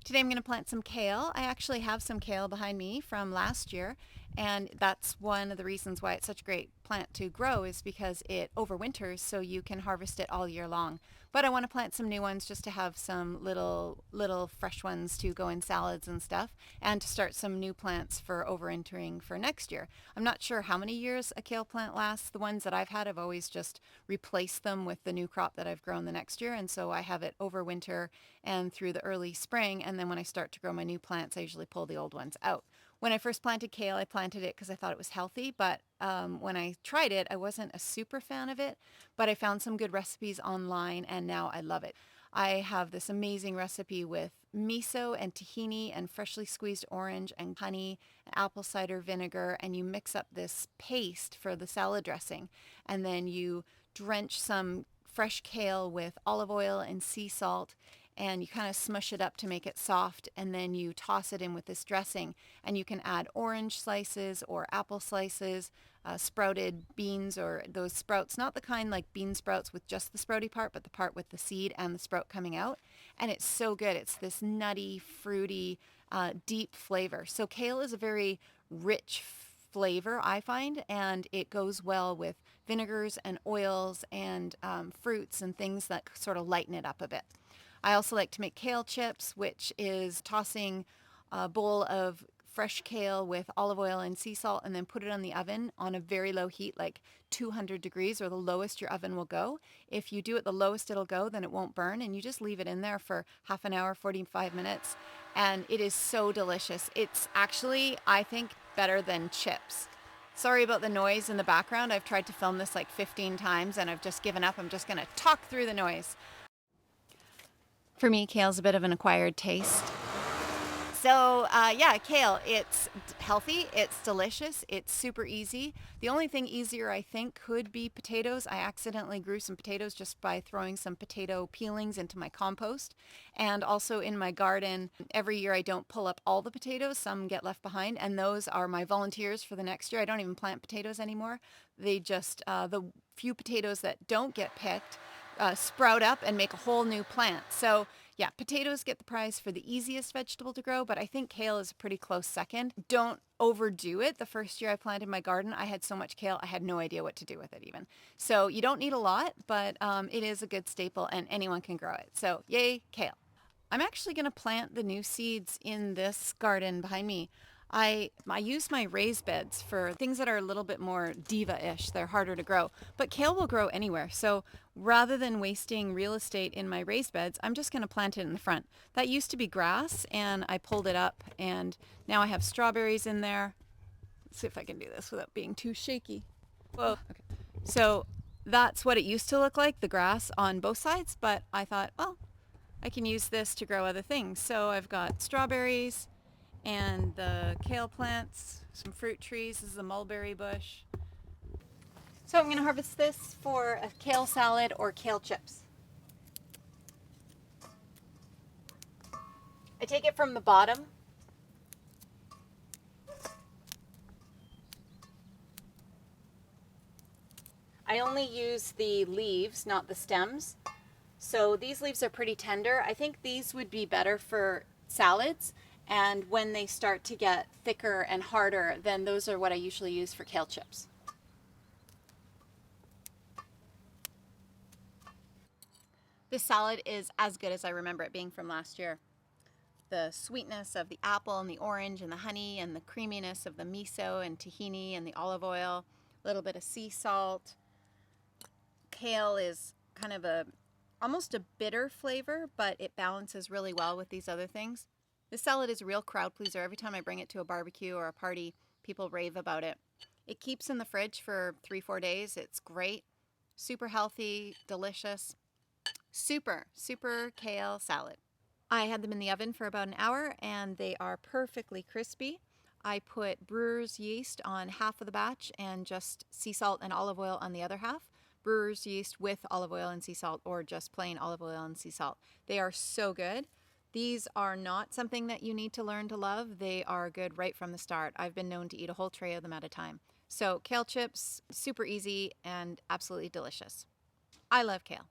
Today I'm going to plant some kale. I actually have some kale behind me from last year, and that's one of the reasons why it's such a great plant to grow is because it overwinters so you can harvest it all year long. But I want to plant some new ones just to have some little fresh ones to go in salads and stuff, and to start some new plants for overwintering for next year. I'm not sure how many years a kale plant lasts. The ones that I've had, I've always just replaced them with the new crop that I've grown the next year, and so I have it over winter and through the early spring, and then when I start to grow my new plants, I usually pull the old ones out. When I first planted kale, I planted it because I thought it was healthy, but when I tried it, I wasn't a super fan of it, but I found some good recipes online, and now I love it. I have this amazing recipe with miso and tahini and freshly squeezed orange and honey and apple cider vinegar, and you mix up this paste for the salad dressing, and then you drench some fresh kale with olive oil and sea salt, and you kind of smush it up to make it soft, and then you toss it in with this dressing, and you can add orange slices or apple slices, sprouted beans or those sprouts, not the kind like bean sprouts with just the sprouty part, but the part with the seed and the sprout coming out, and it's so good. It's this nutty, fruity, deep flavor. So kale is a very rich flavor, I find, and it goes well with vinegars and oils and fruits and things that sort of lighten it up a bit. I also like to make kale chips, which is tossing a bowl of fresh kale with olive oil and sea salt and then put it on the oven on a very low heat, like 200 degrees or the lowest your oven will go. If you do it the lowest it'll go, then it won't burn, and you just leave it in there for half an hour, 45 minutes, and it is so delicious. It's actually, I think, better than chips. Sorry about the noise in the background. I've tried to film this like 15 times and I've just given up. I'm just going to talk through the noise. For me, kale's a bit of an acquired taste. So yeah, kale, it's healthy, it's delicious, it's super easy. The only thing easier I think could be potatoes. I accidentally grew some potatoes just by throwing some potato peelings into my compost. And also in my garden, every year I don't pull up all the potatoes, some get left behind, and those are my volunteers for the next year. I don't even plant potatoes anymore. They just, the few potatoes that don't get picked, sprout up and make a whole new plant. So yeah, potatoes get the prize for the easiest vegetable to grow, but I think kale is a pretty close second. Don't overdo it. The first year I planted my garden, I had so much kale, I had no idea what to do with it even. So you don't need a lot, but it is a good staple and anyone can grow it. So yay, kale. I'm actually going to plant the new seeds in this garden behind me. I use my raised beds for things that are a little bit more diva-ish. They're harder to grow, but kale will grow anywhere. So rather than wasting real estate in my raised beds, I'm just going to plant it in the front. That used to be grass and I pulled it up, and now I have strawberries in there. Let's see if I can do this without being too shaky. Whoa. Okay. So that's what it used to look like, the grass on both sides, but I thought, well, I can use this to grow other things. So I've got strawberries and the kale plants, some fruit trees. This is a mulberry bush. So I'm going to harvest this for a kale salad or kale chips. I take it from the bottom. I only use the leaves, not the stems. So these leaves are pretty tender. I think these would be better for salads, and when they start to get thicker and harder, then those are what I usually use for kale chips. This salad is as good as I remember it being from last year. The sweetness of the apple and the orange and the honey and the creaminess of the miso and tahini and the olive oil, a little bit of sea salt. Kale is kind of almost a bitter flavor, but it balances really well with these other things. This salad is a real crowd pleaser. Every time I bring it to a barbecue or a party, people rave about it. It keeps in the fridge for 3-4 days. It's great, super healthy, delicious. Super kale salad. I had them in the oven for about an hour and they are perfectly crispy. I put Brewer's yeast on half of the batch and just sea salt and olive oil on the other half. Brewer's yeast with olive oil and sea salt, or just plain olive oil and sea salt. They are so good. These are not something that you need to learn to love. They are good right from the start. I've been known to eat a whole tray of them at a time. So kale chips, super easy and absolutely delicious. I love kale.